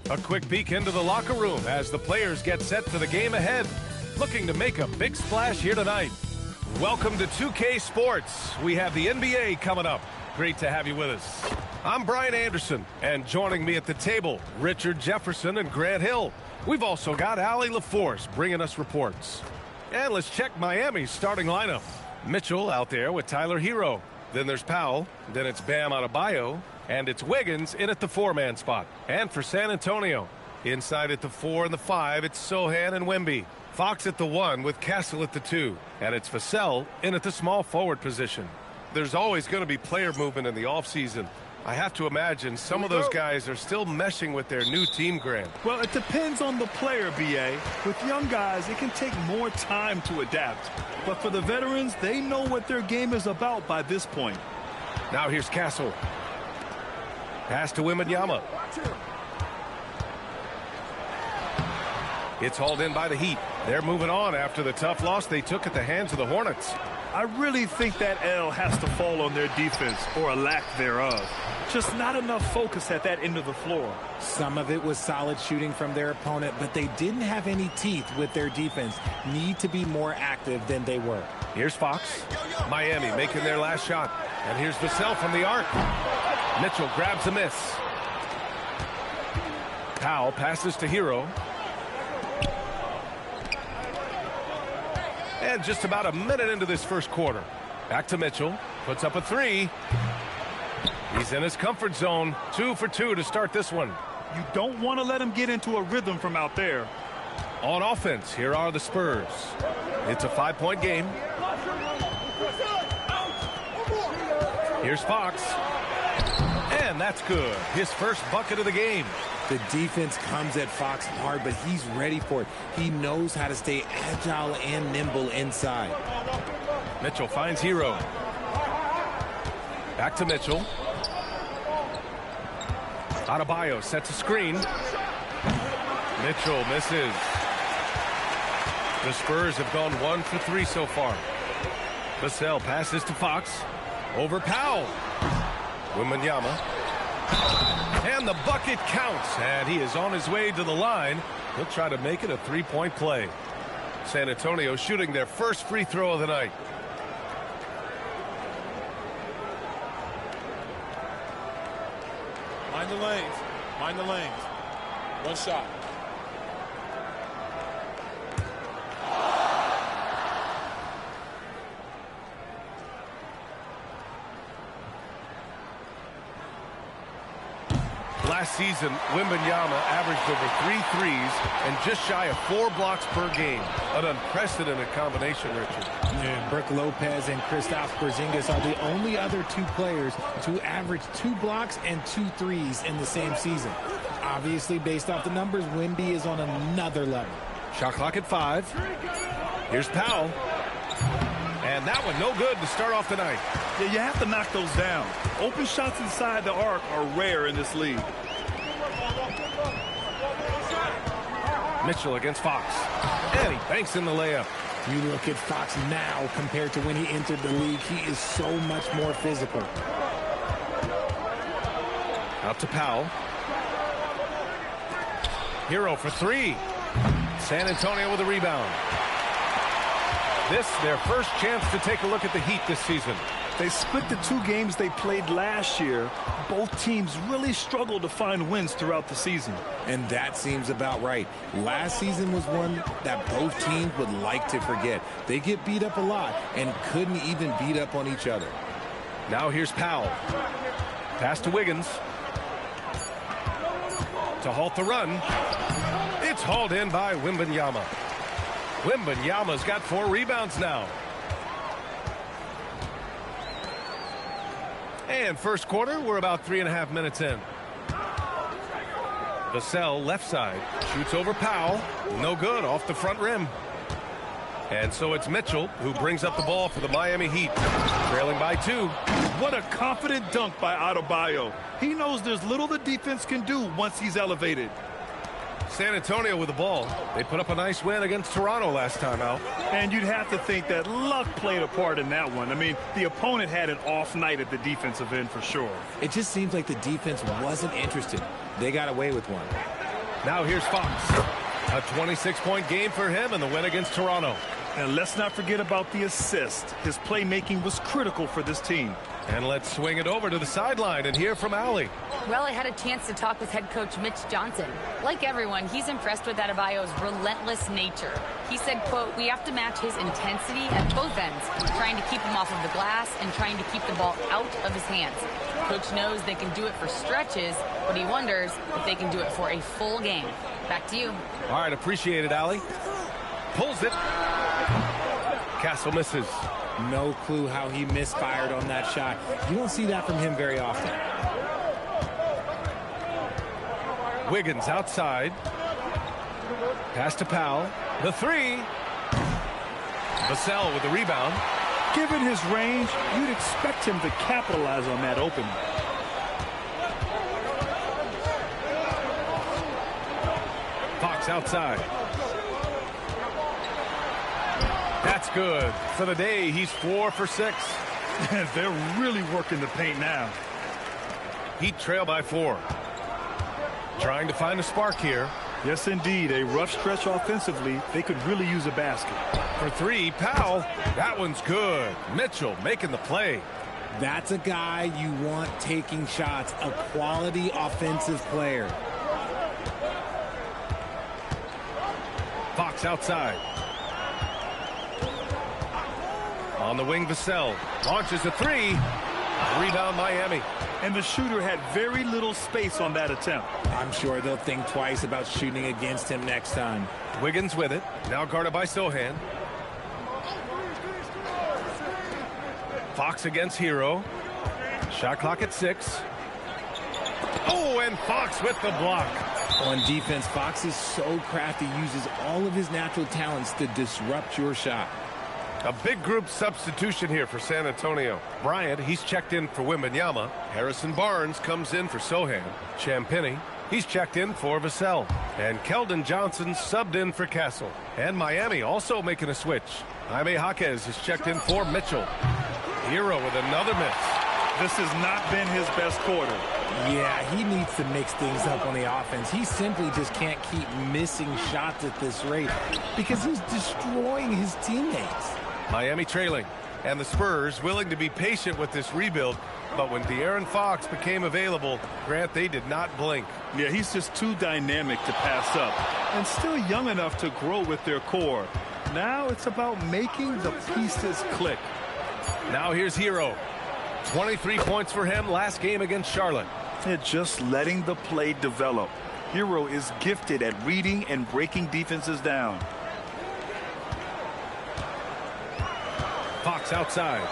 A quick peek into the locker room as the players get set for the game ahead. Looking to make a big splash here tonight. Welcome to 2K Sports. We have the NBA coming up. Great to have you with us. I'm Brian Anderson, and joining me at the table, Richard Jefferson and Grant Hill. We've also got Allie LaForce bringing us reports. And let's check Miami's starting lineup. Mitchell out there with Tyler Herro. Then there's Powell. Then it's Bam Adebayo. And it's Wiggins in at the 4-man spot. And for San Antonio, inside at the 4 and the 5, it's Sohan and Wemby. Fox at the 1 with Castle at the 2. And it's Vassell in at the small forward position. There's always going to be player movement in the offseason. I have to imagine some of those guys are still meshing with their new team, Grant. Well, it depends on the player, B.A. With young guys, it can take more time to adapt. But for the veterans, they know what their game is about by this point. Now here's Castle. Pass to Wembanyama. It's hauled in by the Heat. They're moving on after the tough loss they took at the hands of the Hornets. I really think that L has to fall on their defense, or a lack thereof. Just not enough focus at that end of the floor. Some of it was solid shooting from their opponent, but they didn't have any teeth with their defense. Need to be more active than they were. Here's Fox. Miami making their last shot. And here's Vassell from the arc. Mitchell grabs a miss. Powell passes to Herro. And just about a minute into this first quarter. Back to Mitchell. Puts up a 3. He's in his comfort zone. 2 for 2 to start this one. You don't want to let him get into a rhythm from out there. On offense, here are the Spurs. It's a 5-point game. Here's Fox. And that's good. His first bucket of the game. The defense comes at Fox hard, but he's ready for it. He knows how to stay agile and nimble inside. Mitchell finds Herro. Back to Mitchell. Adebayo sets a screen. Mitchell misses. The Spurs have gone 1 for 3 so far. Vassell passes to Fox. Over Powell. Wembanyama. And the bucket counts. And he is on his way to the line. He'll try to make it a 3-point play. San Antonio shooting their first free throw of the night. Mind the lanes. Mind the lanes. One shot. Last season, Wembanyama averaged over 3 threes and just shy of 4 blocks per game. An unprecedented combination, Richard. And Brook Lopez and Kristaps Porzingis are the only other 2 players to average 2 blocks and 2 threes in the same season. Obviously, based off the numbers, Wemby is on another level. Shot clock at 5. Here's Powell. And that one no good to start off the night. Yeah, you have to knock those down. Open shots inside the arc are rare in this league. Mitchell against Fox. And he banks in the layup. You look at Fox now compared to when he entered the league, he is so much more physical. Out to Powell. Herro for 3. San Antonio with a rebound. This, their first chance to take a look at the Heat this season. They split the 2 games they played last year. Both teams really struggled to find wins throughout the season. And that seems about right. Last season was one that both teams would like to forget. They get beat up a lot and couldn't even beat up on each other. Now here's Powell. Pass to Wiggins. To halt the run. It's hauled in by Wembanyama. Wembanyama's got 4 rebounds now. And first quarter, we're about 3.5 minutes in. Vassell left side. Shoots over Powell. No good, off the front rim. And so it's Mitchell who brings up the ball for the Miami Heat. Trailing by 2. What a confident dunk by Adebayo. He knows there's little the defense can do once he's elevated. San Antonio with the ball. They put up a nice win against Toronto last time out. And you'd have to think that luck played a part in that one. I mean, the opponent had an off night at the defensive end for sure. It just seems like the defense wasn't interested. They got away with one. Now here's Fox. A 26-point game for him in the win against Toronto. And let's not forget about the assist. His playmaking was critical for this team. And let's swing it over to the sideline and hear from Allie. Well, I had a chance to talk with head coach Mitch Johnson. Like everyone, he's impressed with Adebayo's relentless nature. He said, quote, "We have to match his intensity at both ends, trying to keep him off of the glass and trying to keep the ball out of his hands. Coach knows they can do it for stretches, but he wonders if they can do it for a full game." Back to you. All right, appreciate it, Allie. Pulls it. Castle misses. No clue how he misfired on that shot. You don't see that from him very often. Wiggins outside. Pass to Powell. The three. Vassell with the rebound. Given his range, you'd expect him to capitalize on that opening. Fox outside. That's good. For the day, he's 4 for 6. They're really working the paint now. Heat trail by 4. Trying to find a spark here. Yes, indeed. A rough stretch offensively. They could really use a basket. For 3, Powell. That one's good. Mitchell making the play. That's a guy you want taking shots, a quality offensive player. Fox outside. On the wing, Vassell launches a 3. Rebound, Miami. And the shooter had very little space on that attempt. I'm sure they'll think twice about shooting against him next time. Wiggins with it. Now guarded by Sohan. Fox against Herro. Shot clock at 6. Oh, and Fox with the block. On defense, Fox is so crafty, uses all of his natural talents to disrupt your shot. A big group substitution here for San Antonio. Bryant, he's checked in for Wembanyama. Harrison Barnes comes in for Sohan. Champagnie, he's checked in for Vassell. And Keldon Johnson subbed in for Castle. And Miami also making a switch. Jaime Jaquez is checked in for Mitchell. Herro with another miss. This has not been his best quarter. Yeah, he needs to mix things up on the offense. He simply just can't keep missing shots at this rate because he's destroying his teammates. Miami trailing, and the Spurs willing to be patient with this rebuild, but when De'Aaron Fox became available, Grant, they did not blink. Yeah, he's just too dynamic to pass up, and still young enough to grow with their core. Now it's about making the pieces click. Now here's Herro. 23 points for him last game against Charlotte. They're just letting the play develop. Herro is gifted at reading and breaking defenses down. Fox outside.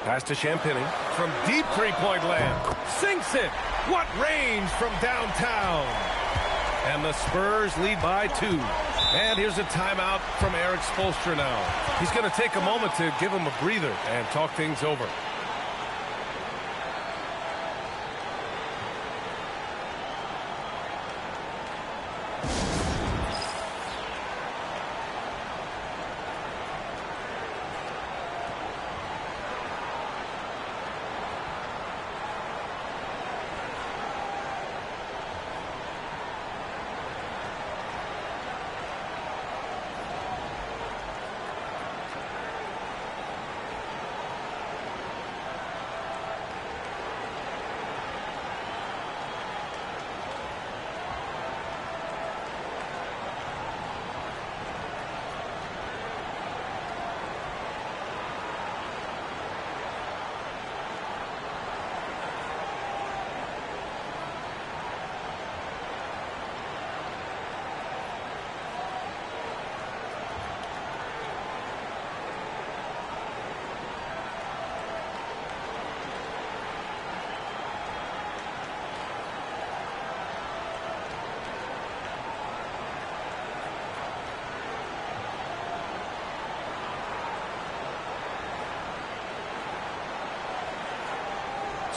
Pass to Champagnie from deep three-point land. Sinks it. What range from downtown. And the Spurs lead by 2. And here's a timeout from Eric Spoelstra now. He's going to take a moment to give him a breather and talk things over.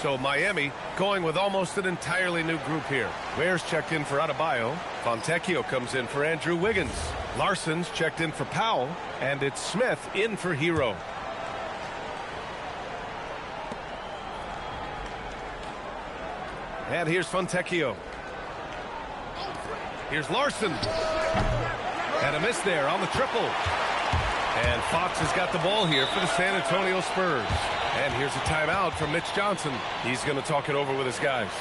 So Miami going with almost an entirely new group here. Ware's checked in for Adebayo. Fontecchio comes in for Andrew Wiggins. Larson's checked in for Powell. And it's Smith in for Herro. And here's Fontecchio. Here's Larson. And a miss there on the triple. And Fox has got the ball here for the San Antonio Spurs. And here's a timeout from Mitch Johnson. He's going to talk it over with his guys.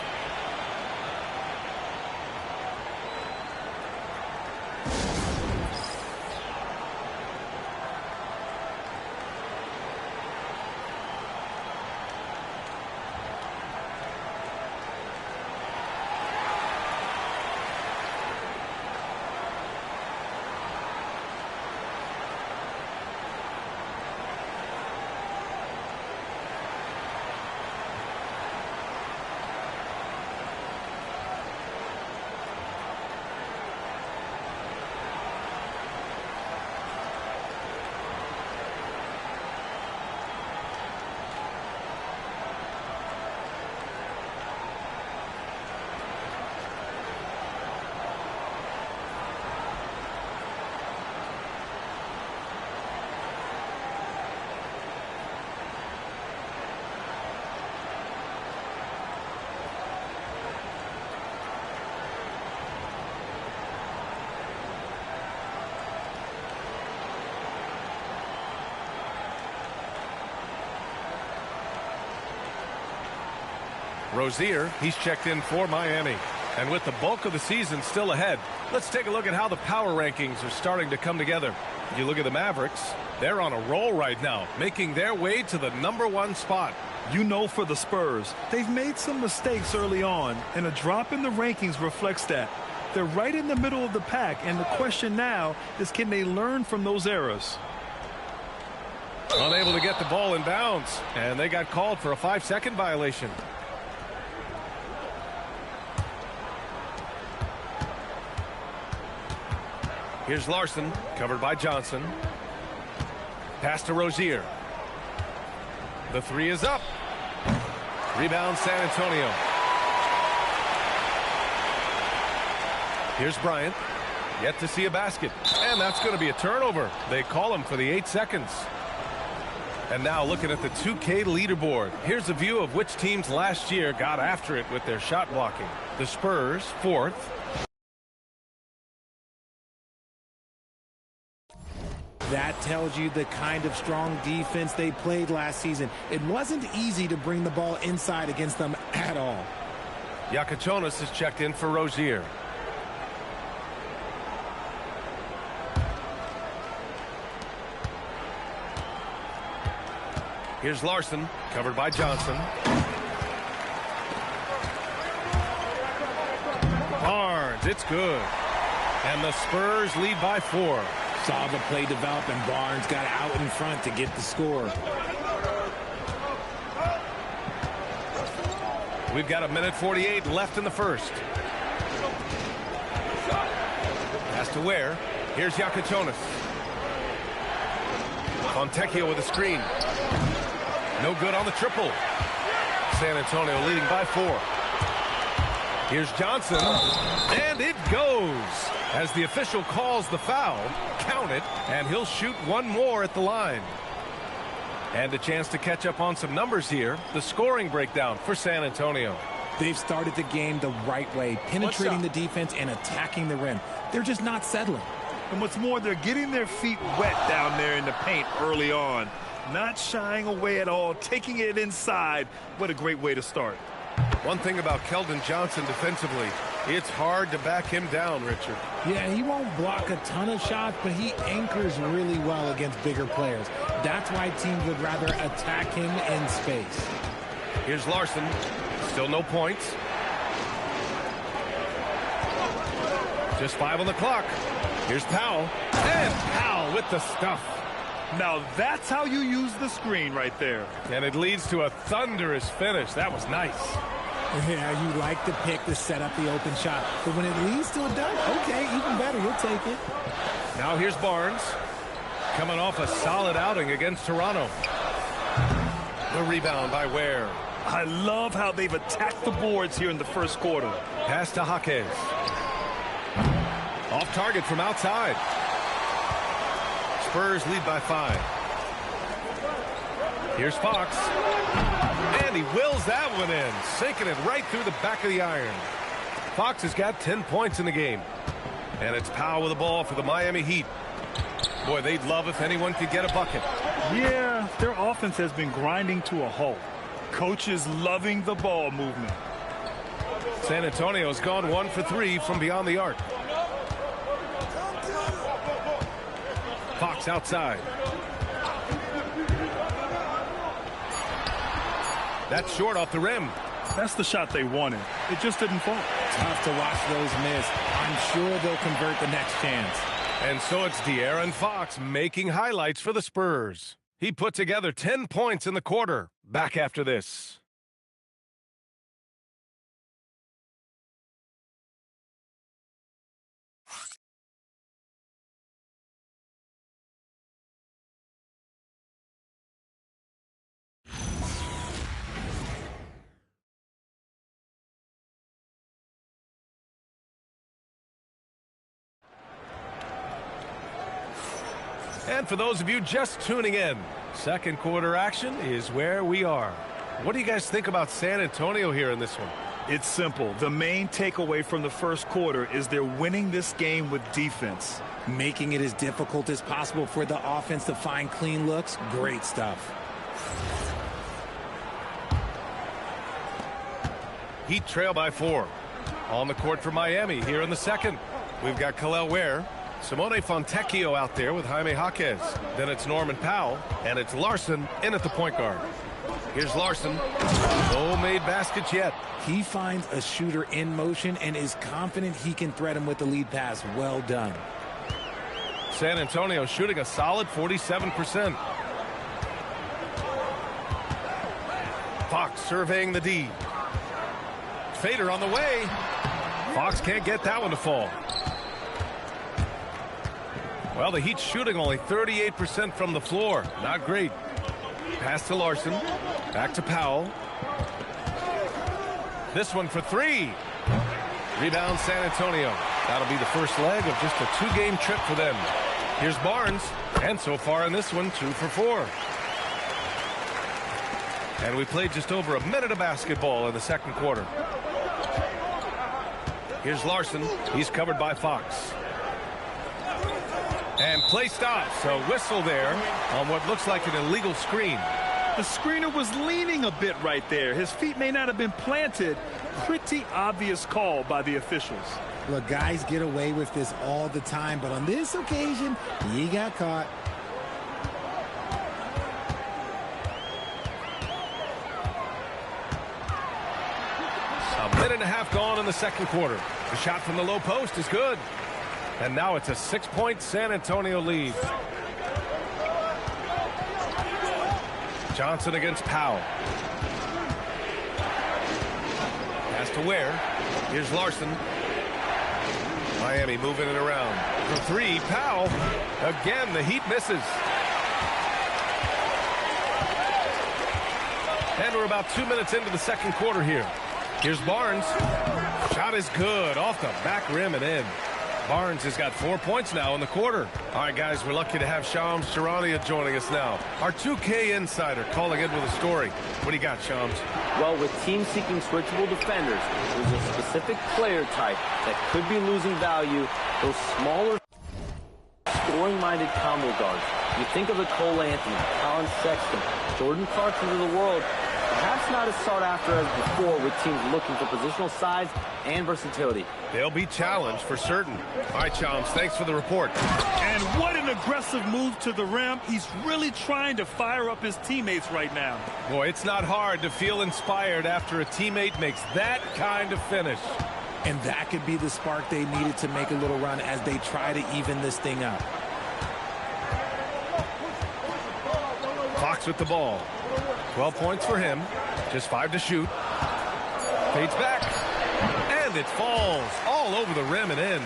Rozier, he's checked in for Miami. And with the bulk of the season still ahead, let's take a look at how the power rankings are starting to come together. You look at the Mavericks, they're on a roll right now, making their way to the #1 spot. You know, for the Spurs, they've made some mistakes early on, and a drop in the rankings reflects that. They're right in the middle of the pack, and the question now is, can they learn from those errors? Unable to get the ball in bounds, and they got called for a 5-second violation. Here's Larson, covered by Johnson. Pass to Rozier. The three is up. Rebound San Antonio. Here's Bryant. Yet to see a basket. And that's going to be a turnover. They call him for the 8 seconds. And now looking at the 2K leaderboard. Here's a view of which teams last year got after it with their shot blocking. The Spurs, 4th. That tells you the kind of strong defense they played last season. It wasn't easy to bring the ball inside against them at all. Yakachonis is checked in for Rozier. Here's Larson, covered by Johnson. Barnes, it's good. And the Spurs lead by 4. Saw the play develop, and Barnes got out in front to get the score. We've got 1:48 left in the first. Pass to Ware. Here's Yakachonis. Fontecchio with a screen. No good on the triple. San Antonio leading by 4. Here's Johnson. And it goes. As the official calls the foul, count it, and he'll shoot one more at the line. And a chance to catch up on some numbers here. The scoring breakdown for San Antonio. They've started the game the right way, penetrating the defense and attacking the rim. They're just not settling. And what's more, they're getting their feet wet down there in the paint early on. Not shying away at all, taking it inside. What a great way to start. One thing about Keldon Johnson defensively, it's hard to back him down, Richard. Yeah, he won't block a ton of shots, but he anchors really well against bigger players. That's why teams would rather attack him in space. Here's Larson. Still no points. Just 5 on the clock. Here's Powell. And Powell with the stuff. Now that's how you use the screen right there. And it leads to a thunderous finish. That was nice. Yeah, you like the pick to set up the open shot. But when it leads to a dunk, okay, even better. You'll take it. Now here's Barnes. Coming off a solid outing against Toronto. The rebound by Ware. I love how they've attacked the boards here in the first quarter. Pass to Jaquez. Off target from outside. Spurs lead by 5. Here's Fox. And he wills that one in, sinking it right through the back of the iron. Fox has got 10 points in the game. And it's Powell with the ball for the Miami Heat. Boy, they'd love if anyone could get a bucket. Yeah, their offense has been grinding to a halt. Coach is loving the ball movement. San Antonio's gone 1 for 3 from beyond the arc. Fox outside. That's short off the rim. That's the shot they wanted. It just didn't fall. Tough to watch those miss. I'm sure they'll convert the next chance. And so it's De'Aaron Fox making highlights for the Spurs. He put together 10 points in the quarter. Back after this. And for those of you just tuning in, second quarter action is where we are. What do you guys think about San Antonio here in this one? It's simple. The main takeaway from the first quarter is they're winning this game with defense. Making it as difficult as possible for the offense to find clean looks. Great stuff. Heat trail by 4. On the court for Miami here in the second. We've got Kel'el Ware, Simone Fontecchio out there with Jaime Jaquez. Then it's Norman Powell, and it's Larson in at the point guard. Here's Larson. No made baskets yet. He finds a shooter in motion and is confident he can thread him with the lead pass. Well done. San Antonio shooting a solid 47%. Fox surveying the D. Fader on the way. Fox can't get that one to fall. Well, the Heat shooting only 38% from the floor. Not great. Pass to Larson. Back to Powell. This one for 3. Rebound San Antonio. That'll be the first leg of just a 2-game trip for them. Here's Barnes. And so far in this one, 2 for 4. And we played just over a minute of basketball in the second quarter. Here's Larson. He's covered by Fox. And play stops. A whistle there on what looks like an illegal screen. The screener was leaning a bit right there. His feet may not have been planted. Pretty obvious call by the officials. Look, guys get away with this all the time, but on this occasion, he got caught. A minute and a half gone in the second quarter. The shot from the low post is good. And now it's a 6-point San Antonio lead. Johnson against Powell. Pass to Ware. Here's Larson. Miami moving it around. For 3, Powell. Again, the Heat misses. And we're about 2 minutes into the second quarter here. Here's Barnes. Shot is good. Off the back rim and in. Barnes has got 4 points now in the quarter. All right, guys, we're lucky to have Shams Charania joining us now. Our 2K insider calling in with a story. What do you got, Shams? Well, with teams seeking switchable defenders, there's a specific player type that could be losing value. Those smaller, scoring-minded combo guards. You think of the Cole Anthony, Colin Sexton, Jordan Clarkson of the world. Perhaps not as sought after as before with teams looking for positional size and versatility. They'll be challenged for certain. All right, Chomps, thanks for the report. And what an aggressive move to the rim. He's really trying to fire up his teammates right now. Boy, it's not hard to feel inspired after a teammate makes that kind of finish. And that could be the spark they needed to make a little run as they try to even this thing up. Fox with the ball. 12 points for him. Just 5 to shoot. Fades back. And it falls all over the rim and in.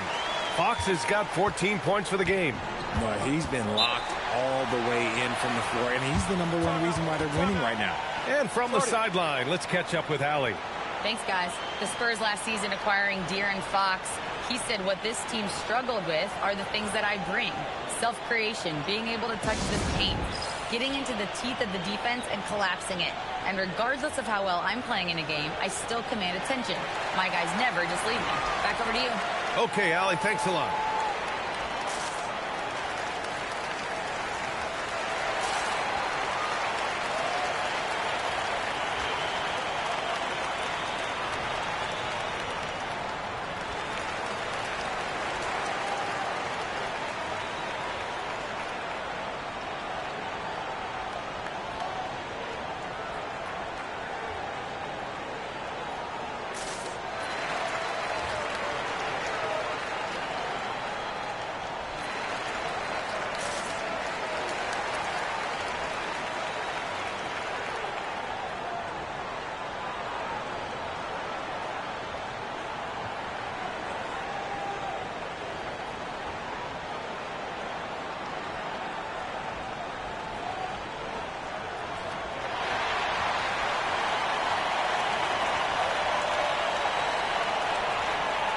Fox has got 14 points for the game. Well, he's been locked all the way in from the floor, and he's the #1 reason why they're winning right now. And from the sideline, let's catch up with Allie. Thanks, guys. The Spurs last season acquiring De'Aaron Fox. He said what this team struggled with are the things that I bring. Self-creation, being able to touch the paint. getting into the teeth of the defense and collapsing it. And regardless of how well I'm playing in a game, I still command attention. My guys never just leave me. Back over to you. Okay, Allie, thanks a lot.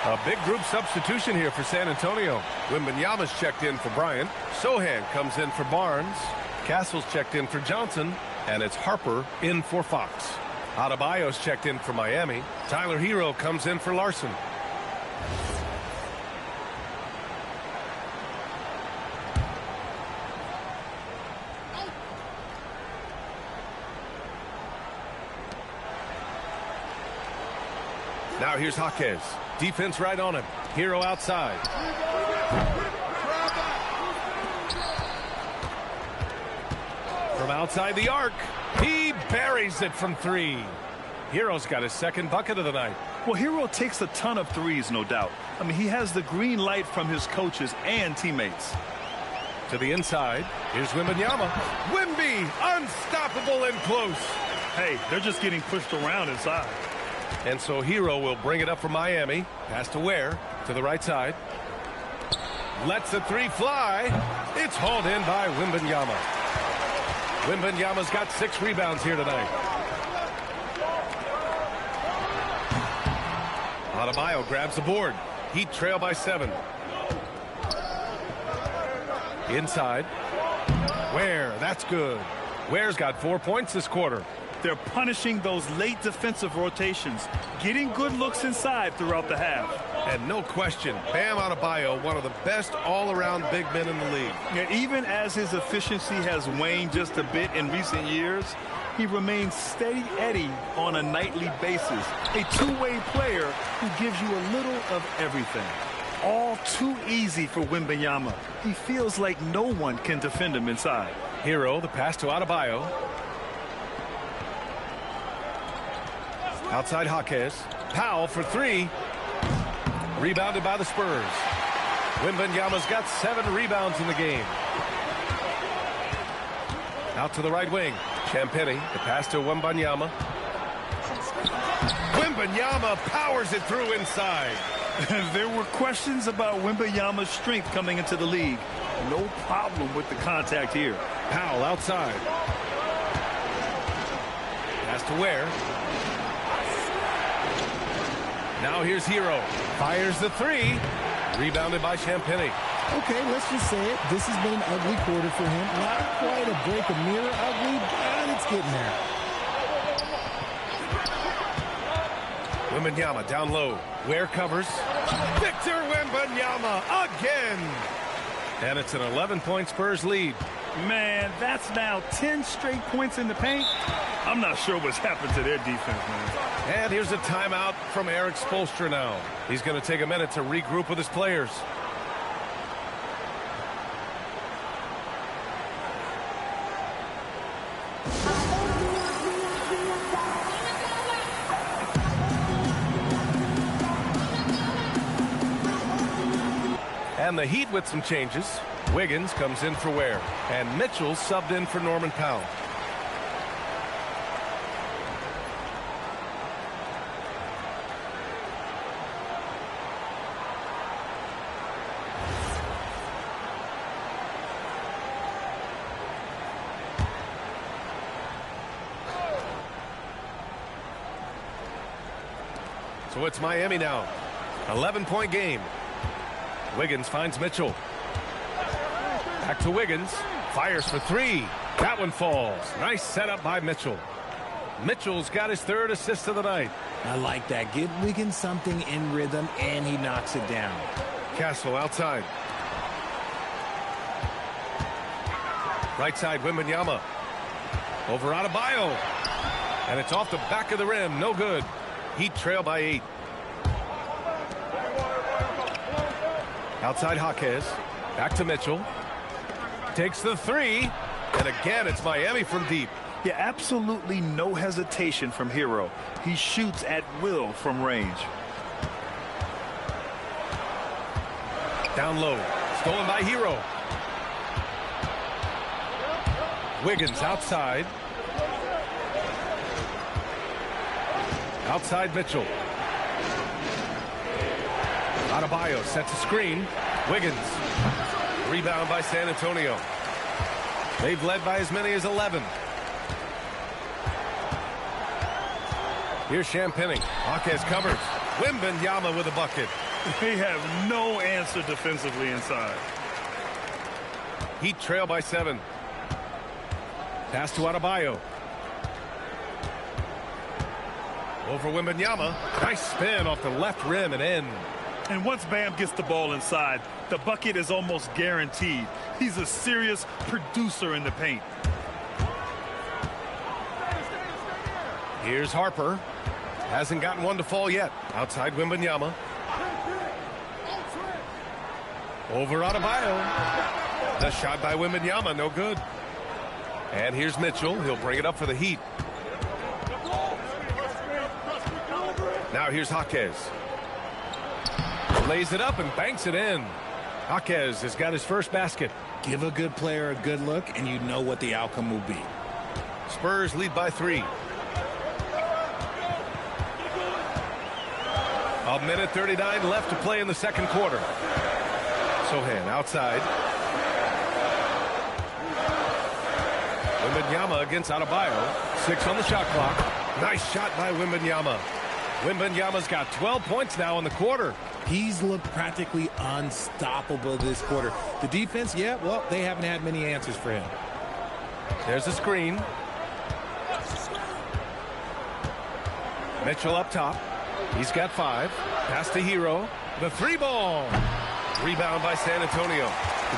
A big group substitution here for San Antonio. Wembanyama's checked in for Bryant. Sohan comes in for Barnes. Castle's checked in for Johnson. And it's Harper in for Fox. Adebayo's checked in for Miami. Tyler Herro comes in for Larson. Now here's Jaquez. Defense right on him. Herro outside. From outside the arc, he buries it from three. Herro's got his second bucket of the night. Well, Herro takes a ton of threes, no doubt. I mean, he has the green light from his coaches and teammates. To the inside, here's Wembanyama. Wemby, unstoppable and close. Hey, they're just getting pushed around inside. And so Herro will bring it up for Miami. Pass to Ware to the right side. Lets the three fly. It's hauled in by Wembanyama. Wembanyama's got 6 rebounds here tonight. Adebayo grabs the board. Heat trail by 7. Inside. Ware, that's good. Ware's got 4 points this quarter. They're punishing those late defensive rotations, getting good looks inside throughout the half. And no question, Bam Adebayo, one of the best all-around big men in the league. Yeah, even as his efficiency has waned just a bit in recent years, he remains steady Eddie on a nightly basis. A two-way player who gives you a little of everything. All too easy for Wembanyama. He feels like no one can defend him inside. Herro, the pass to Adebayo. Outside Jaquez. Powell for 3. Rebounded by the Spurs. Wembanyama's got 7 rebounds in the game. Out to the right wing. Champagnie, the pass to Wembanyama. Wembanyama powers it through inside. There were questions about Wembanyama's strength coming into the league. No problem with the contact here. Powell outside. Pass to Ware. Now here's Herro. Fires the 3. Rebounded by Champagnie. Okay, let's just say it. This has been an ugly quarter for him. Not quite a break of mirror ugly, but it's getting there. Wembanyama down low. Ware covers. Victor Wembanyama again. And it's an 11-point Spurs lead. Man, that's now 10 straight points in the paint. I'm not sure what's happened to their defense, man. And here's a timeout from Eric Spoelstra now. He's going to take a minute to regroup with his players. And the Heat with some changes. Wiggins comes in for Ware. And Mitchell subbed in for Norman Powell. So it's Miami now. 11-point game. Wiggins finds Mitchell. Back to Wiggins. Fires for 3. That one falls. Nice setup by Mitchell. Mitchell's got his third assist of the night. I like that. Give Wiggins something in rhythm, and he knocks it down. Castle outside. Right side, Wembanyama. Over Adebayo. And it's off the back of the rim. No good. Heat trail by 8. Outside Jaquez. Back to Mitchell. Takes the 3. And again, it's Miami from deep. Yeah, absolutely no hesitation from Herro. He shoots at will from range. Down low. Stolen by Herro. Wiggins outside. Outside Mitchell. Adebayo sets a screen. Wiggins. Rebound by San Antonio. They've led by as many as 11. Here's Champagny. Jaquez covers. Wembanyama with a bucket. They have no answer defensively inside. Heat trail by 7. Pass to Adebayo. Over Wembanyama. Nice spin off the left rim and in. And once Bam gets the ball inside, the bucket is almost guaranteed. He's a serious producer in the paint. Here's Harper. Hasn't gotten one to fall yet. Outside Wembanyama. Over Adebayo. The shot by Wembanyama, no good. And here's Mitchell. He'll bring it up for the Heat. Now here's Jaquez. Lays it up and banks it in. Jaquez has got his first basket. Give a good player a good look, and you know what the outcome will be. Spurs lead by 3. A minute 39 left to play in the second quarter. Sohan outside. Wembanyama against Adebayo. 6 on the shot clock. Nice shot by Wembanyama. Wembanyama's got 12 points now in the quarter. He's looked practically unstoppable this quarter. The defense, yeah, well, they haven't had many answers for him. There's a screen. Mitchell up top. He's got 5. Pass to Herro. The 3 ball. Rebound by San Antonio.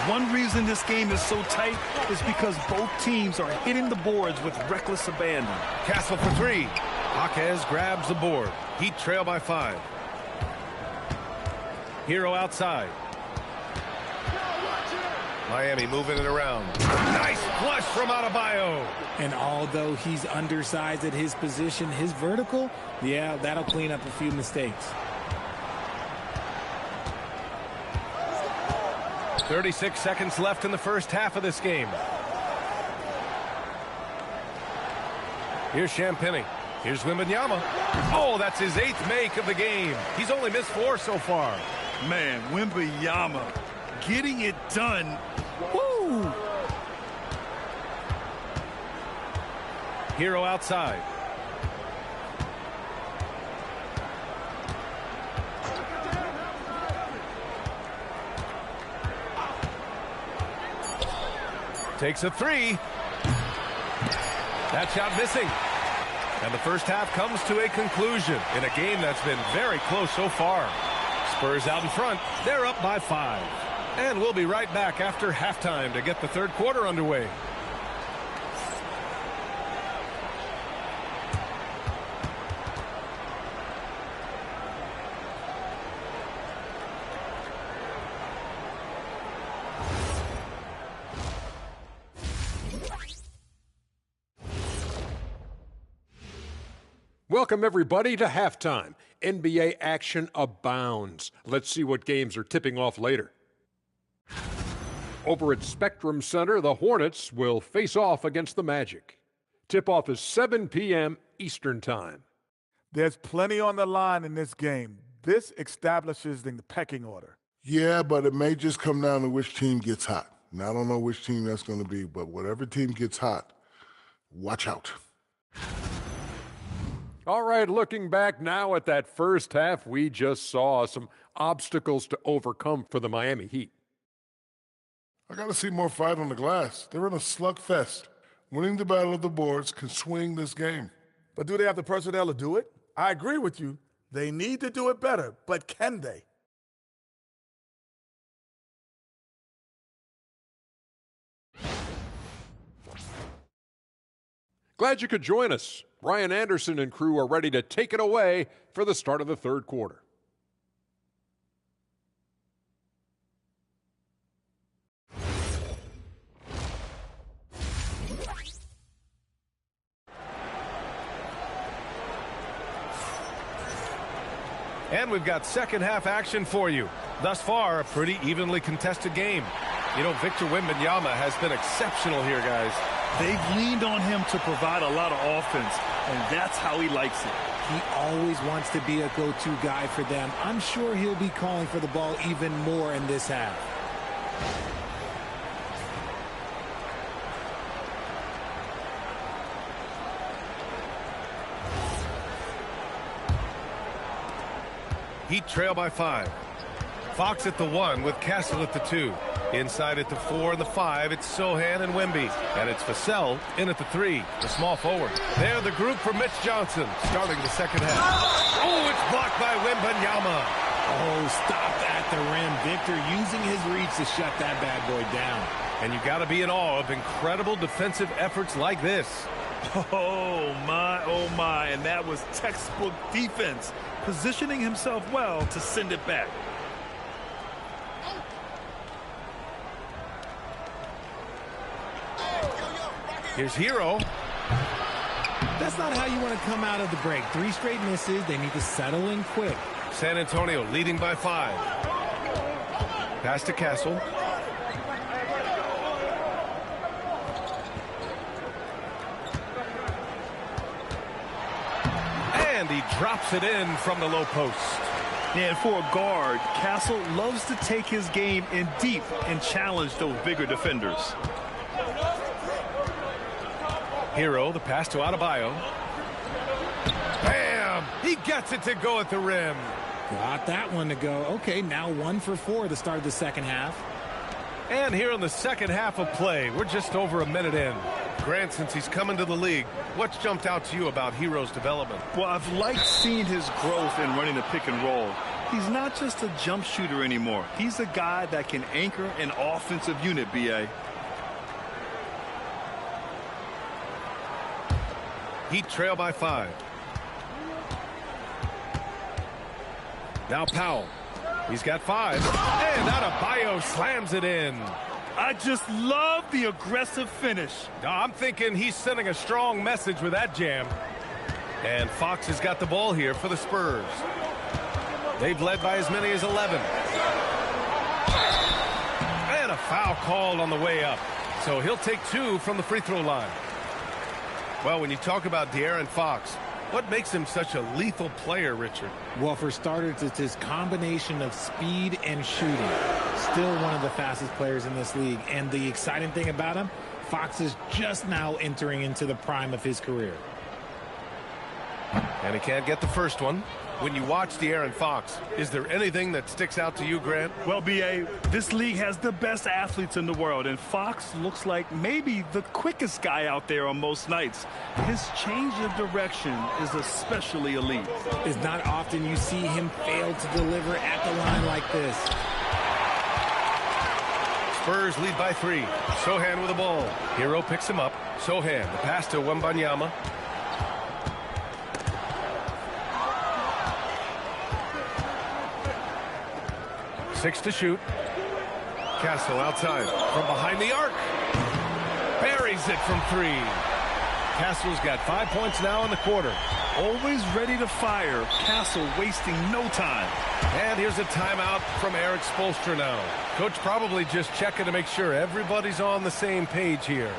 One reason this game is so tight is because both teams are hitting the boards with reckless abandon. Castle for 3. Jaquez grabs the board. Heat trail by 5. Herro outside. Miami moving it around. Nice flush from Adebayo. And although he's undersized at his position, his vertical, yeah, that'll clean up a few mistakes. 36 seconds left in the first half of this game. Here's Champagny. Here's Wembanyama. Oh, that's his 8th make of the game. He's only missed 4 so far. Man, Wembanyama getting it done. Woo! Herro outside. Takes a 3. That shot missing. And the first half comes to a conclusion in a game that's been very close so far. Spurs out in front. They're up by 5. And we'll be right back after halftime to get the third quarter underway. Welcome, everybody, to halftime. NBA action abounds. Let's see what games are tipping off later. Over at Spectrum Center, the Hornets will face off against the Magic. Tip-off is 7 p.m. Eastern Time. There's plenty on the line in this game. This establishes the pecking order. Yeah, but it may just come down to which team gets hot. Now, I don't know which team that's going to be, but whatever team gets hot, watch out. All right, looking back now at that first half, we just saw some obstacles to overcome for the Miami Heat. I got to see more fight on the glass. They're in a slugfest. Winning the battle of the boards can swing this game. But do they have the personnel to do it? I agree with you. They need to do it better, but can they? Glad you could join us. Brian Anderson and crew are ready to take it away for the start of the third quarter. And we've got second half action for you. Thus far, a pretty evenly contested game. You know, Victor Wembanyama has been exceptional here, guys. They've leaned on him to provide a lot of offense, and that's how he likes it. He always wants to be a go-to guy for them. I'm sure he'll be calling for the ball even more in this half. Heat trail by 5. Fox at the 1 with Castle at the 2. Inside at the 4 and the 5, it's Sohan and Wemby. And it's Vassell in at the 3, the small forward. There, the group for Mitch Johnson, starting the second half. Oh, it's blocked by Wembanyama. Oh, stopped at the rim. Victor using his reach to shut that bad boy down. And you got to be in awe of incredible defensive efforts like this. Oh, my, and that was textbook defense, positioning himself well to send it back. Here's Herro. That's not how you want to come out of the break. 3 straight misses. They need to settle in quick. San Antonio leading by 5. Pass to Castle. And he drops it in from the low post. And for a guard, Castle loves to take his game in deep and challenge those bigger defenders. Herro, the pass to Adebayo. Bam! He gets it to go at the rim. Got that one to go. Okay, now 1 for 4 to start the second half. And here in the second half of play, we're just over a minute in. Grant, since he's come into the league, what's jumped out to you about Herro's development? Well, I've liked seeing his growth in running the pick and roll. He's not just a jump shooter anymore. He's a guy that can anchor an offensive unit, B.A. Heat trail by 5. Now Powell. He's got 5. And Adebayo slams it in. I just love the aggressive finish. I'm thinking he's sending a strong message with that jam. And Fox has got the ball here for the Spurs. They've led by as many as 11. And a foul called on the way up. So he'll take 2 from the free throw line. Well, when you talk about De'Aaron Fox, what makes him such a lethal player, Richard? Well, for starters, it's his combination of speed and shooting. Still one of the fastest players in this league. And the exciting thing about him, Fox is just now entering into the prime of his career. And he can't get the first one. When you watch De'Aaron Fox, is there anything that sticks out to you, Grant? Well, B.A., this league has the best athletes in the world, and Fox looks like maybe the quickest guy out there on most nights. His change of direction is especially elite. It's not often you see him fail to deliver at the line like this. Spurs lead by 3. Sohan with the ball. Herro picks him up. Sohan, the pass to Wembanyama. Six to shoot. Castle outside from behind the arc. Buries it from 3. Castle's got 5 points now in the quarter. Always ready to fire. Castle wasting no time. And here's a timeout from Eric Spoelstra now. Coach probably just checking to make sure everybody's on the same page here.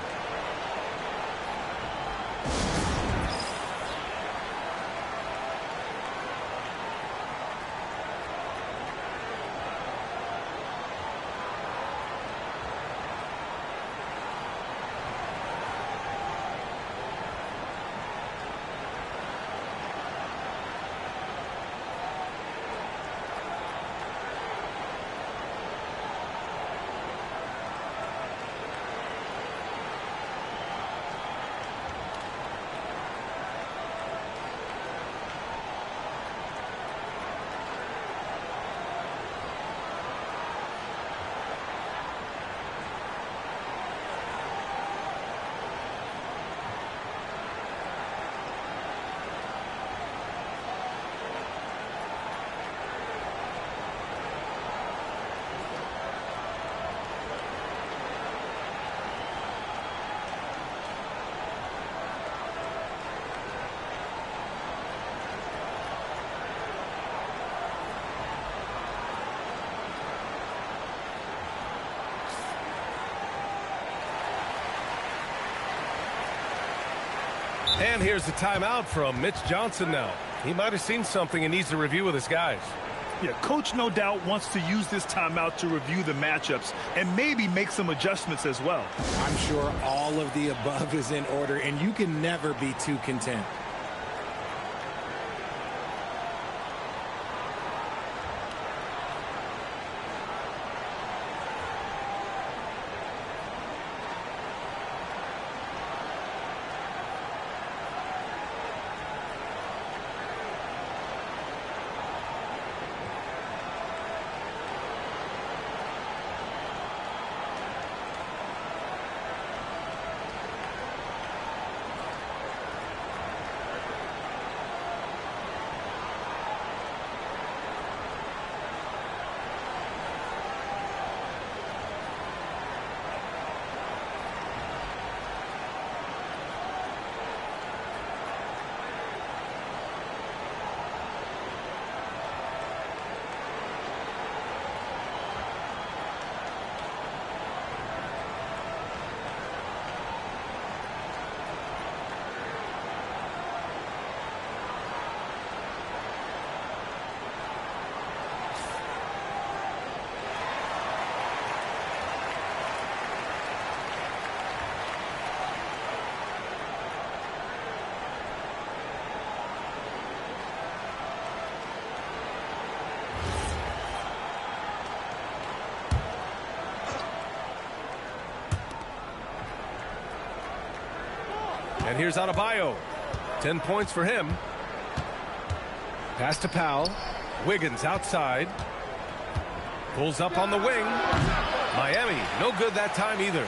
And here's the timeout from Mitch Johnson now. He might have seen something and needs to review with his guys. Yeah, coach no doubt wants to use this timeout to review the matchups and maybe make some adjustments as well. I'm sure all of the above is in order, and you can never be too content. And here's Adebayo. 10 points for him. Pass to Powell. Wiggins outside. Pulls up on the wing. Miami, no good that time either.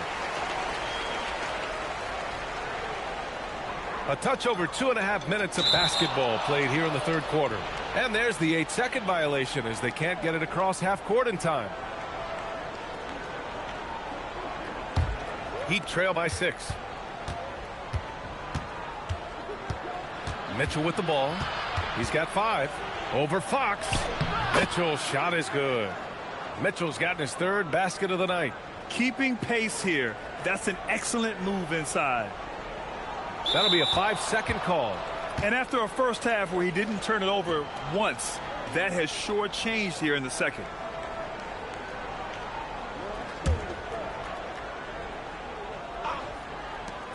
A touch over 2.5 minutes of basketball played here in the third quarter. And there's the 8-second violation as they can't get it across half court in time. Heat trail by 6. Mitchell with the ball. He's got 5. Over Fox. Mitchell's shot is good. Mitchell's gotten his third basket of the night. Keeping pace here. That's an excellent move inside. That'll be a 5-second call. And after a first half where he didn't turn it over once, that has sure changed here in the second.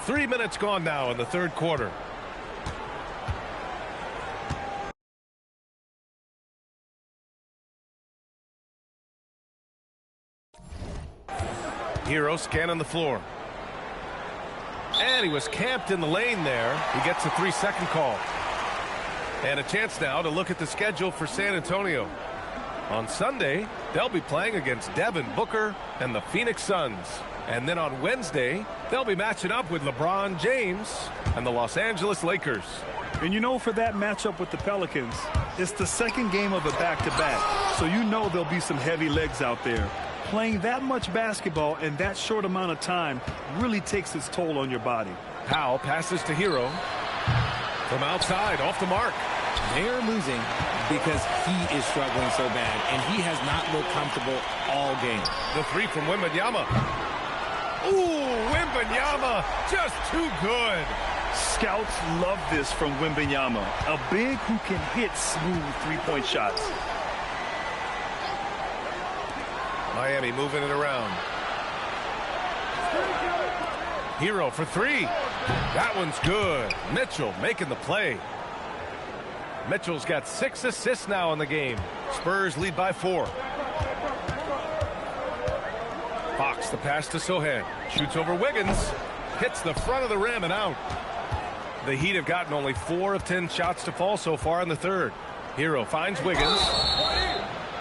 Three minutes gone now in the third quarter. Herro scanning the floor. And he was camped in the lane there. He gets a 3-second call. And a chance now to look at the schedule for San Antonio. On Sunday, they'll be playing against Devin Booker and the Phoenix Suns. And then on Wednesday, they'll be matching up with LeBron James and the Los Angeles Lakers. And you know, for that matchup with the Pelicans, it's the second game of a back-to-back. So you know there'll be some heavy legs out there. Playing that much basketball in that short amount of time really takes its toll on your body. Powell passes to Herro. From outside, off the mark. They are losing because he is struggling so bad, and he has not looked comfortable all game. The 3 from Wembanyama. Ooh, Wembanyama, just too good. Scouts love this from Wembanyama, a big who can hit smooth three-point shots. Miami moving it around. Herro for 3. That one's good. Mitchell making the play. Mitchell's got 6 assists now in the game. Spurs lead by 4. Fox the pass to Sohan. Shoots over Wiggins. Hits the front of the rim and out. The Heat have gotten only 4 of 10 shots to fall so far in the third. Herro finds Wiggins.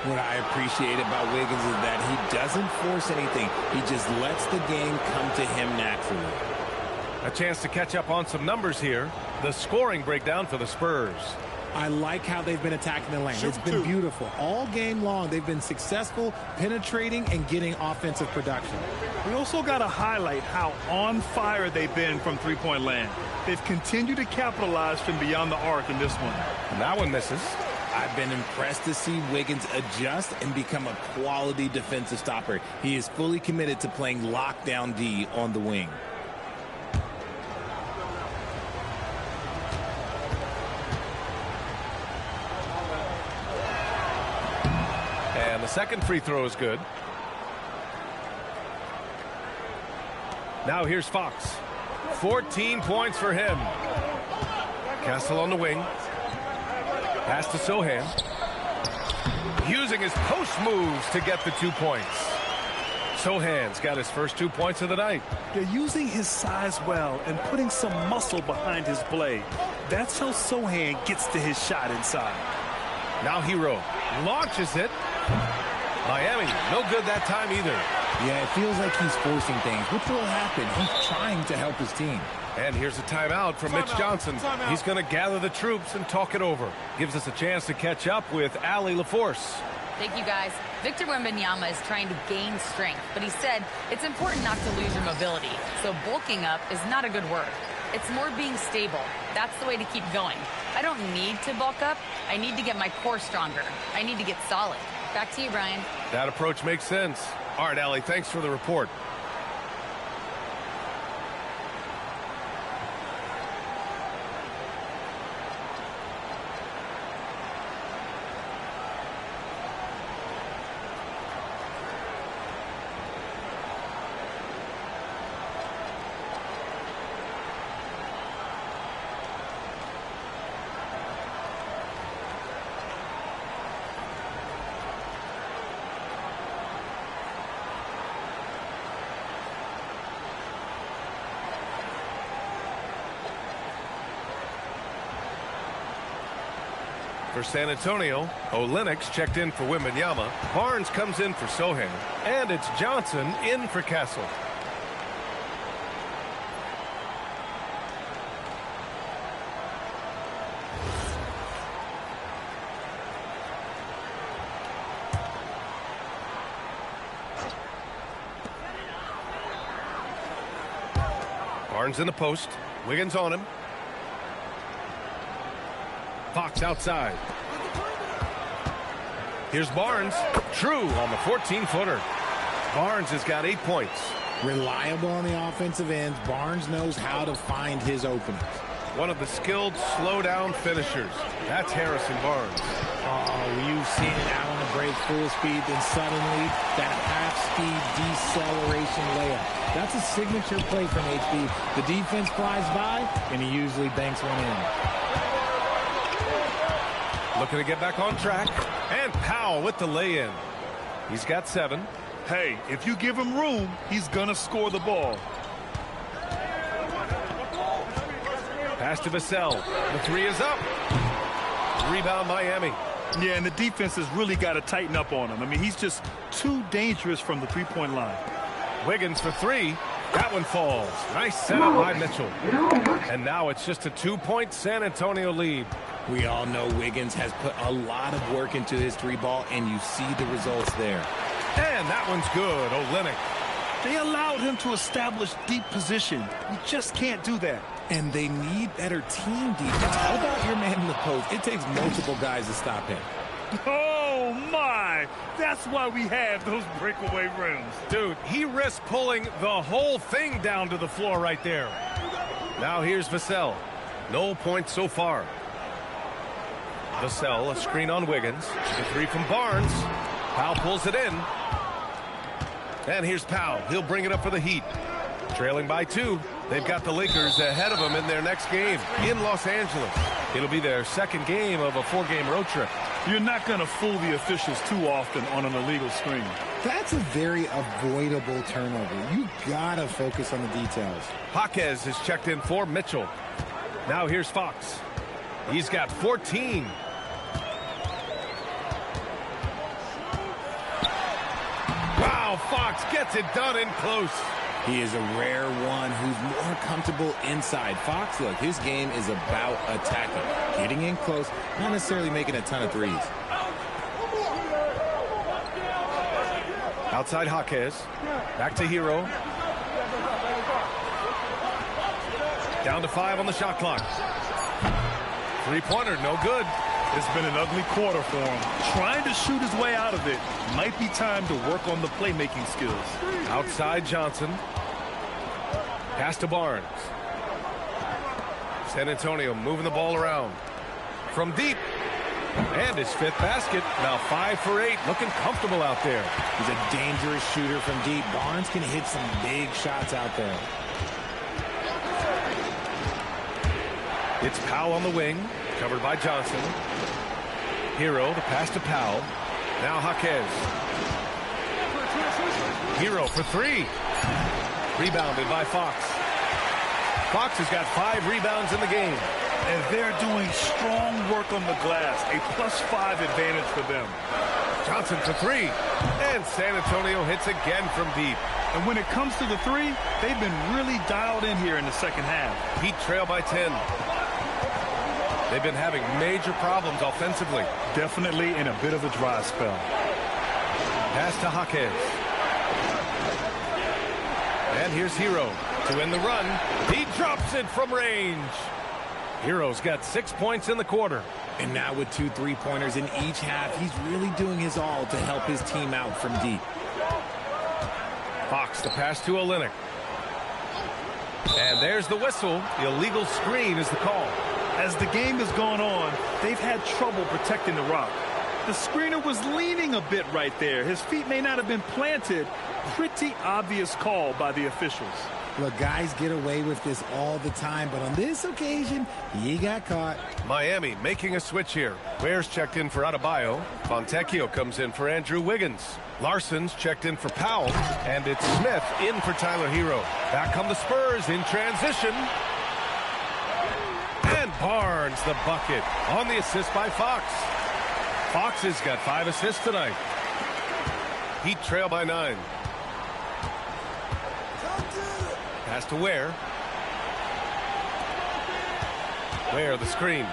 What I appreciate about Wiggins is that he doesn't force anything. He just lets the game come to him naturally. A chance to catch up on some numbers here. The scoring breakdown for the Spurs. I like how they've been attacking the lane. It's been beautiful. All game long, they've been successful penetrating and getting offensive production. We also got to highlight how on fire they've been from three-point land. They've continued to capitalize from beyond the arc in this one. And that one misses. I've been impressed to see Wiggins adjust and become a quality defensive stopper. He is fully committed to playing lockdown D on the wing. the second free throw is good. Now here's Fox. 14 points for him. Castle on the wing. Pass to Sohan. Using his post moves to get the 2 points. Sohan's got his first 2 points of the night. They're using his size well and putting some muscle behind his blade. That's how Sohan gets to his shot inside. Now Herro launches it. Miami, no good that time either. Yeah, it feels like he's forcing things, which will happen. He's trying to help his team. And here's a timeout from Mitch Johnson. He's going to gather the troops and talk it over. Gives us a chance to catch up with Allie LaForce. Thank you, guys. Victor Wembanyama is trying to gain strength, but he said it's important not to lose your mobility. So bulking up is not a good word. It's more being stable. That's the way to keep going. I don't need to bulk up. I need to get my core stronger. I need to get solid. Back to you, Brian. That approach makes sense. All right, Allie, thanks for the report. For San Antonio, Olenek's checked in for Wembanyama. Barnes comes in for Sohan. And it's Johnson in for Castle. Barnes in the post. Wiggins on him. Fox outside. Here's Barnes. True on the 14-footer. Barnes has got 8 points. Reliable on the offensive end. Barnes knows how to find his openings. One of the skilled slow-down finishers. That's Harrison Barnes. Oh, you've seen it out on the break, full speed, then suddenly that half-speed deceleration layup. That's a signature play from HB. The defense flies by, and he usually banks one in. Looking to get back on track. And Powell with the lay-in. He's got 7. Hey, if you give him room, he's going to score the ball. Pass to Vassell. The 3 is up. Rebound Miami. Yeah, and the defense has really got to tighten up on him. I mean, he's just too dangerous from the three-point line. Wiggins for 3. That one falls. Nice setup by Mitchell. And now it's just a 2-point San Antonio lead. We all know Wiggins has put a lot of work into his 3-ball, and you see the results there. And that one's good. Olynyk. They allowed him to establish deep position. You just can't do that. And they need better team defense. How about your man in the post? It takes multiple guys to stop him. Oh, my. That's why we have those breakaway rims. Dude, he risked pulling the whole thing down to the floor right there. Now here's Vassell. No points so far. Vassell, a screen on Wiggins. The 3 from Barnes. Powell pulls it in. And here's Powell. He'll bring it up for the Heat. Trailing by 2. They've got the Lakers ahead of them in their next game in Los Angeles. It'll be their second game of a 4-game road trip. You're not going to fool the officials too often on an illegal screen. That's a very avoidable turnover. You got to focus on the details. Jaquez is checked in for Mitchell. Now here's Fox. He's got 14. Wow, Fox gets it done in close. He is a rare one who's more comfortable inside. Fox, look, his game is about attacking, getting in close, not necessarily making a ton of threes. Outside Jaquez. Back to Herro. Down to 5 on the shot clock. 3-pointer, no good. It's been an ugly quarter for him. Trying to shoot his way out of it. Might be time to work on the playmaking skills. Outside Johnson. Pass to Barnes. San Antonio moving the ball around. From deep. And his 5th basket. Now 5 for 8. Looking comfortable out there. He's a dangerous shooter from deep. Barnes can hit some big shots out there. It's Powell on the wing. Covered by Johnson. Herro, the pass to Powell. Now Jaquez. Herro for 3. Rebounded by Fox. Fox has got 5 rebounds in the game. And they're doing strong work on the glass. A +5 advantage for them. Johnson for 3. And San Antonio hits again from deep. And when it comes to the 3, they've been really dialed in here in the second half. Heat trail by 10. They've been having major problems offensively. Definitely in a bit of a dry spell. Pass to Jaquez. And here's Herro to end the run. He drops it from range. Herro's got 6 points in the quarter. And now with 2 3-pointers in each half, he's really doing his all to help his team out from deep. Fox, the pass to Olynyk. And there's the whistle. Illegal screen is the call. As the game has gone on, they've had trouble protecting the rock. The screener was leaning a bit right there. His feet may not have been planted. Pretty obvious call by the officials. Look, guys get away with this all the time, but on this occasion, he got caught. Miami making a switch here. Ware's checked in for Adebayo. Fontecchio comes in for Andrew Wiggins. Larson's checked in for Powell. And it's Smith in for Tyler Herro. Back come the Spurs in transition. And Barnes, the bucket, on the assist by Fox. Fox has got 5 assists tonight. Heat trail by 9. Pass to Ware. Ware, the screen.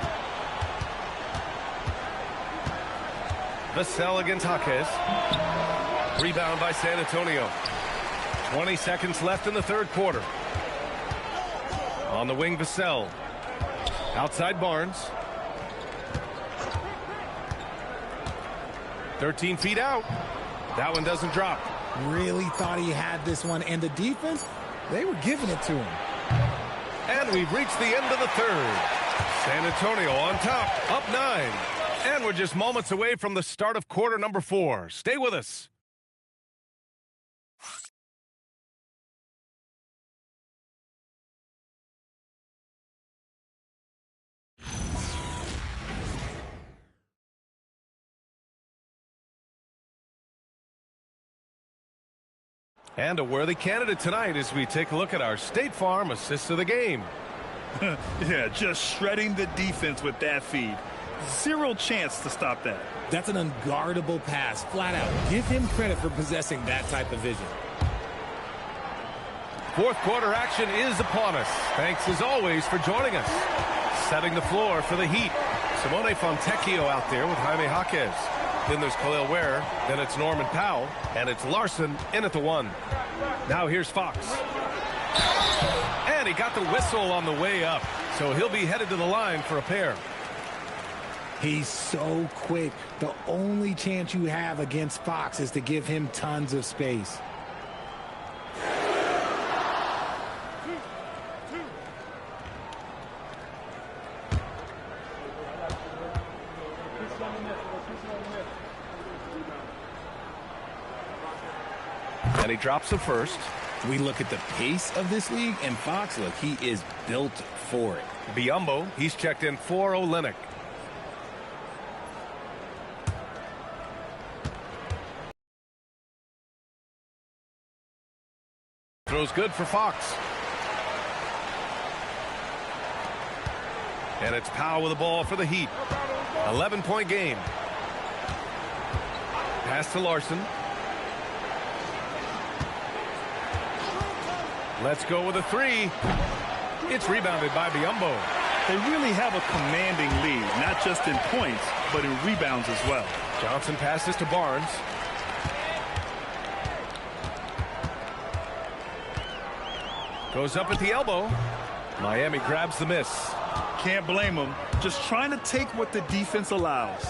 Vassell against Jaquez. Rebound by San Antonio. 20 seconds left in the 3rd quarter. On the wing, Vassell. Outside Barnes. 13 feet out. That one doesn't drop. Really thought he had this one, and the defense, they were giving it to him. And we've reached the end of the 3rd. San Antonio on top, up 9. And we're just moments away from the start of quarter number 4. Stay with us. And a worthy candidate tonight as we take a look at our State Farm assists of the game. Yeah, just shredding the defense with that feed. 0 chance to stop that. That's an unguardable pass, flat out. Give him credit for possessing that type of vision. 4th quarter action is upon us. Thanks as always for joining us. Setting the floor for the Heat. Simone Fontecchio out there with Jaime Jaquez. Then there's Khalil Ware. Then it's Norman Powell. And it's Larson in at the 1. Now here's Fox. And he got the whistle on the way up. So he'll be headed to the line for a pair. He's so quick. The only chance you have against Fox is to give him tons of space. And he drops the first. We look at the pace of this league, and Fox, look, he is built for it. Biyombo, he's checked in for Olynyk. Throws good for Fox. And it's Powell with the ball for the Heat. 11-point game. Pass to Larson. Let's go with a 3. It's rebounded by Biyombo. They really have a commanding lead, not just in points, but in rebounds as well. Johnson passes to Barnes. Goes up at the elbow. Miami grabs the miss. Can't blame them. Just trying to take what the defense allows.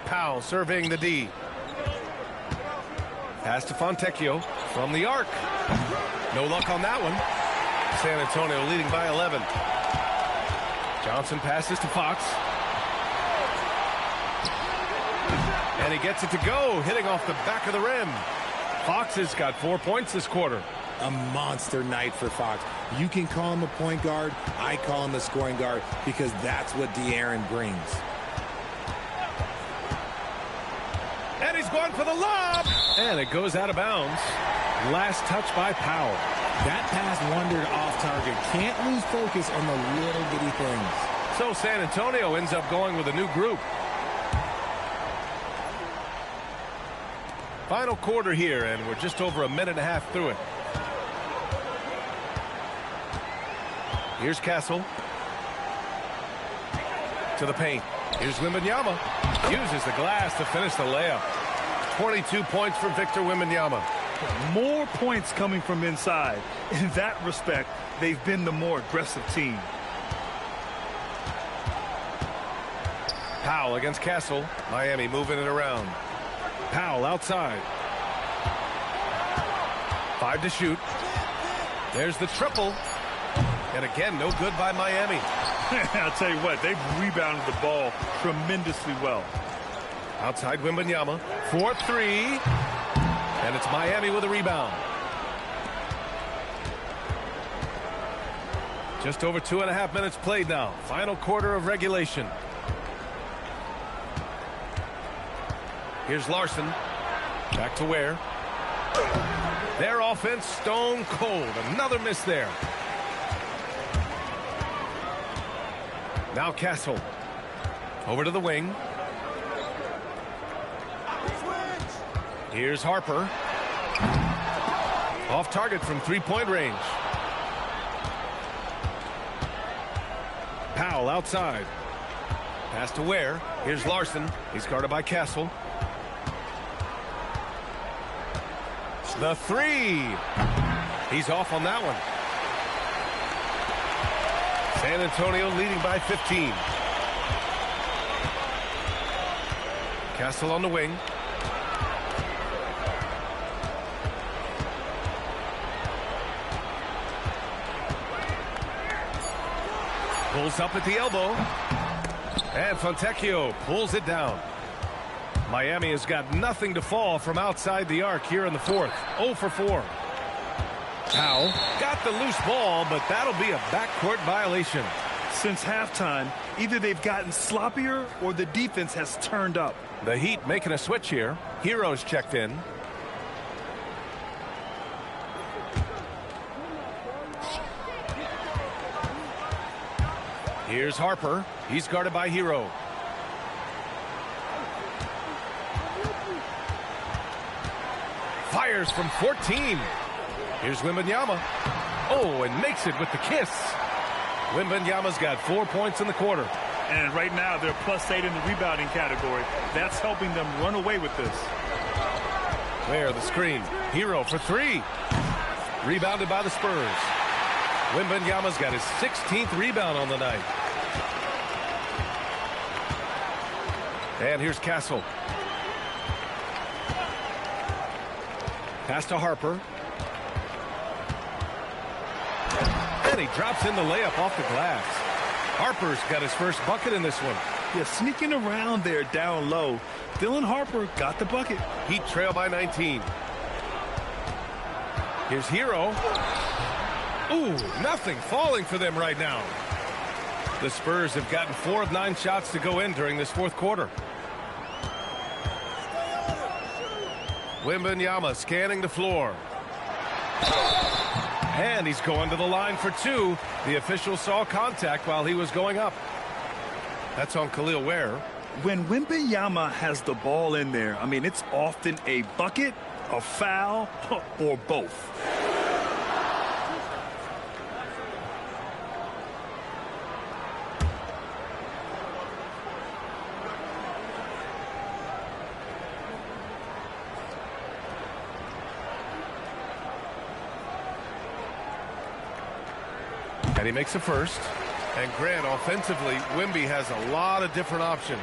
Powell surveying the D. Pass to Fontecchio from the arc. No luck on that one. San Antonio leading by 11. Johnson passes to Fox. And he gets it to go, hitting off the back of the rim. Fox has got 4 points this quarter. A monster night for Fox. You can call him a point guard. I call him a scoring guard because that's what De'Aaron brings. And he's going for the lob. And it goes out of bounds. Last touch by Powell. That pass wandered off target. Can't lose focus on the little bitty things. So San Antonio ends up going with a new group. Final quarter here, and we're just over a minute and a half through it. Here's Castle. To the paint. Here's Wembanyama. Uses the glass to finish the layup. 22 points for Victor Wembanyama. More points coming from inside. In that respect, they've been the more aggressive team. Powell against Castle. Miami moving it around. Powell outside. 5 to shoot. There's the triple. And again, no good by Miami. I'll tell you what, they've rebounded the ball tremendously well. Outside Wembanyama. 4-3. And it's Miami with a rebound. Just over 2.5 minutes played now. Final quarter of regulation. Here's Larson. Back to Ware. Their offense stone cold. Another miss there. Now Castle. Over to the wing. Here's Harper. Off target from three-point range. Powell outside. Pass to Ware. Here's Larson. He's guarded by Castle. The three. He's off on that one. San Antonio leading by 15. Castle on the wing. Pulls up at the elbow. And Fontecchio pulls it down. Miami has got nothing to fall from outside the arc here in the fourth. 0 for 4. Powell got the loose ball, but that'll be a backcourt violation. Since halftime, either they've gotten sloppier or the defense has turned up. The Heat making a switch here. Herro's checked in. Here's Harper. He's guarded by Herro. Fires from 14. Here's Wembanyama. Oh, and makes it with the kiss. Wembanyama's got 4 points in the quarter. And right now they're +8 in the rebounding category. That's helping them run away with this. There, the screen. Herro for 3. Rebounded by the Spurs. Wembanyama's got his 16th rebound on the night. And here's Castle. Pass to Harper. And he drops in the layup off the glass. Harper's got his first bucket in this one. Yeah, sneaking around there down low. Dylan Harper got the bucket. Heat trail by 19. Here's Herro. Ooh, nothing falling for them right now. The Spurs have gotten 4 of 9 shots to go in during this fourth quarter. Wembanyama scanning the floor. And he's going to the line for 2. The official saw contact while he was going up. That's on Khalil Ware. When Wembanyama has the ball in there, I mean, it's often a bucket, a foul, or both. And he makes a first. And Grant, offensively, Wemby has a lot of different options.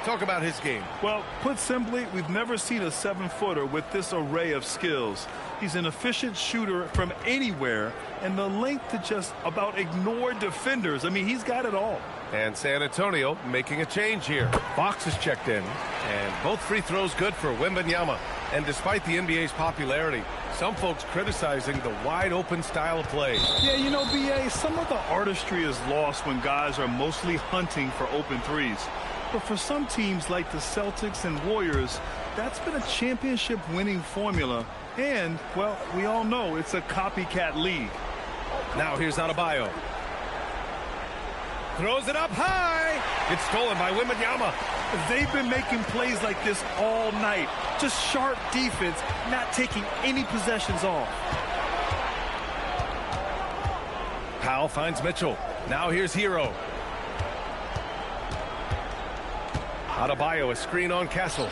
Talk about his game. Well, put simply, we've never seen a 7-footer with this array of skills. He's an efficient shooter from anywhere, and the length to just about ignore defenders. I mean, he's got it all. And San Antonio making a change here. Fox is checked in, and both free throws good for Wembanyama. And despite the NBA's popularity, some folks criticizing the wide-open style of play. Yeah, you know, B.A., some of the artistry is lost when guys are mostly hunting for open threes. But for some teams like the Celtics and Warriors, that's been a championship-winning formula. And, well, we all know it's a copycat league. Now here's Adebayo. Throws it up high. It's stolen by Wembanyama. They've been making plays like this all night. Just sharp defense, not taking any possessions off. Powell finds Mitchell. Now here's Herro. Adebayo, a screen on Castle.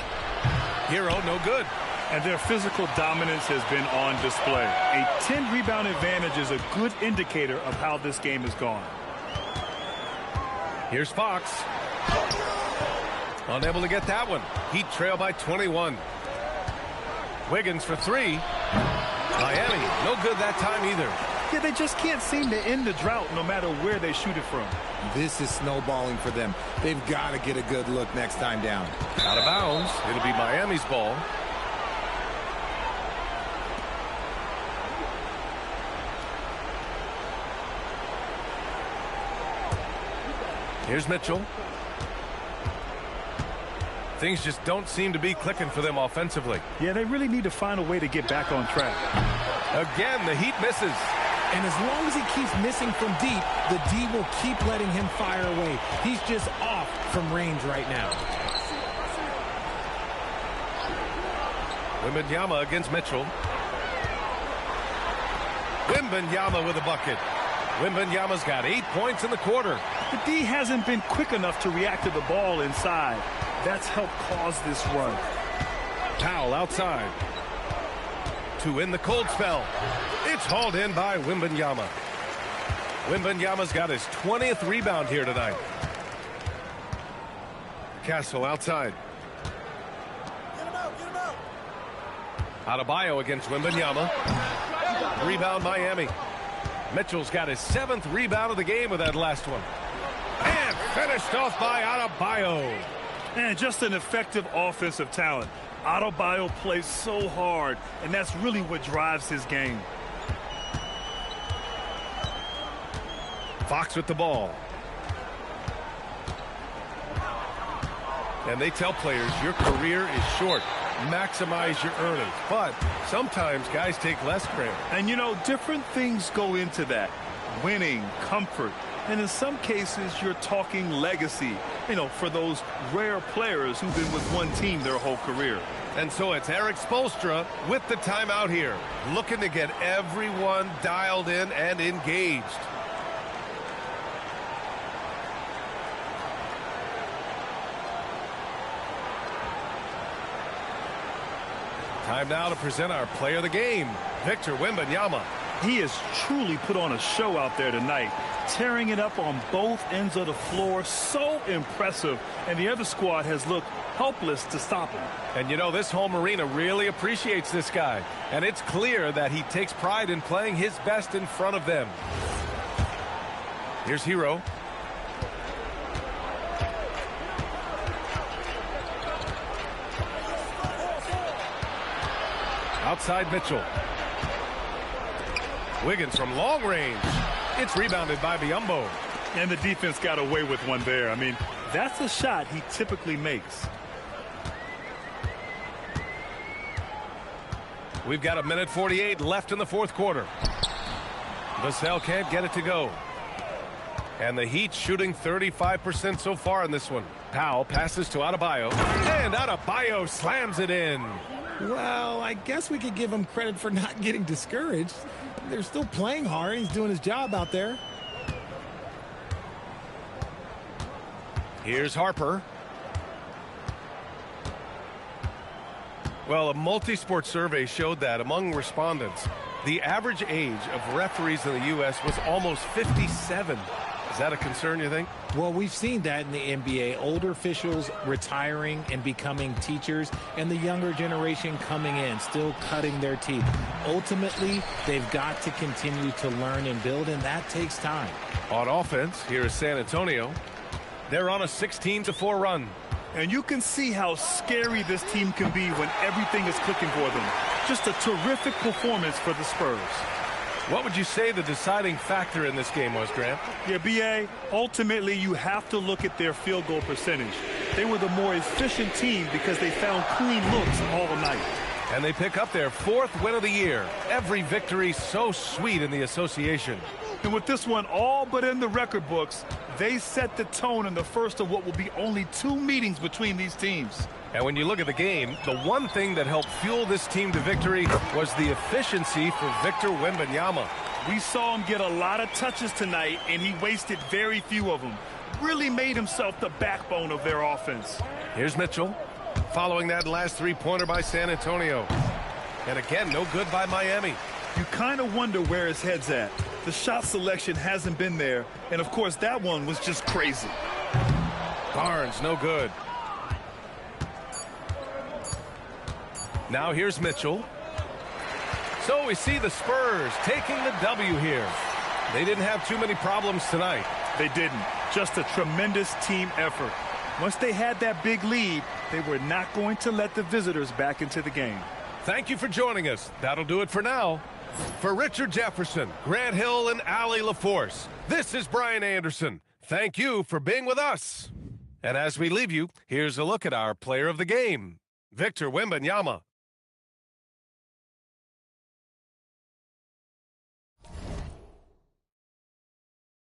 Herro, no good. And their physical dominance has been on display. A 10-rebound advantage is a good indicator of how this game has gone. Here's Fox. Unable to get that one. Heat trail by 21. Wiggins for three. Miami, no good that time either. Yeah, they just can't seem to end the drought no matter where they shoot it from. This is snowballing for them. They've got to get a good look next time down. Out of bounds. It'll be Miami's ball. Here's Mitchell. Things just don't seem to be clicking for them offensively. Yeah, they really need to find a way to get back on track. Again, the Heat misses. And as long as he keeps missing from deep, the D will keep letting him fire away. He's just off from range right now. Wembanyama against Mitchell. Wembanyama with a bucket. Wembanyama's got 8 points in the quarter. The D hasn't been quick enough to react to the ball inside. That's helped cause this run. Powell outside. To win the cold spell. It's hauled in by Wembanyama. Wembanyama's got his 20th rebound here tonight. Castle outside. Adebayo against Wembanyama. Rebound Miami. Mitchell's got his 7th rebound of the game with that last one. And finished off by Adebayo. And just an effective offensive talent. Adebayo plays so hard, and that's really what drives his game. Fox with the ball. And they tell players your career is short. Maximize your earnings. But sometimes guys take less credit. And, you know, different things go into that. Winning, comfort, and in some cases, you're talking legacy, you know, for those rare players who've been with one team their whole career. And so it's Eric Spoelstra with the timeout here, looking to get everyone dialed in and engaged. Time now to present our player of the game, Victor Wembanyama. He has truly put on a show out there tonight, tearing it up on both ends of the floor. So impressive. And the other squad has looked helpless to stop him. And you know, this home arena really appreciates this guy. And it's clear that he takes pride in playing his best in front of them. Here's Herro. Outside Mitchell. Wiggins from long range. It's rebounded by Biyombo. And the defense got away with one there. I mean, that's a shot he typically makes. We've got 1:48 left in the fourth quarter. Vassell can't get it to go. And the Heat shooting 35% so far in this one. Powell passes to Adebayo. And Adebayo slams it in. Well, I guess we could give him credit for not getting discouraged. They're still playing hard. He's doing his job out there. Here's Harper. Well, a multi-sport survey showed that among respondents, the average age of referees in the U.S. was almost 57. Is that a concern, you think? Well, we've seen that in the NBA. Older officials retiring and becoming teachers, and the younger generation coming in, still cutting their teeth. Ultimately, they've got to continue to learn and build, and that takes time. On offense, here is San Antonio. They're on a 16-4 run. And you can see how scary this team can be when everything is clicking for them. Just a terrific performance for the Spurs. What would you say the deciding factor in this game was, Grant? Yeah, B.A., ultimately you have to look at their field goal percentage. They were the more efficient team because they found clean looks all night. And they pick up their 4th win of the year. Every victory so sweet in the association. And with this one all but in the record books, they set the tone in the first of what will be only 2 meetings between these teams. And when you look at the game, the one thing that helped fuel this team to victory was the efficiency for Victor Wembanyama. We saw him get a lot of touches tonight, and he wasted very few of them. Really made himself the backbone of their offense. Here's Mitchell, following that last 3-pointer by San Antonio. And again, no good by Miami. You kind of wonder where his head's at. The shot selection hasn't been there, and of course that one was just crazy. Barnes, no good. Now here's Mitchell. So we see the Spurs taking the W here. They didn't have too many problems tonight. They didn't. Just a tremendous team effort. Once they had that big lead, they were not going to let the visitors back into the game. Thank you for joining us. That'll do it for now. For Richard Jefferson, Grant Hill, and Allie LaForce, this is Brian Anderson. Thank you for being with us. And as we leave you, here's a look at our player of the game, Victor Wembanyama.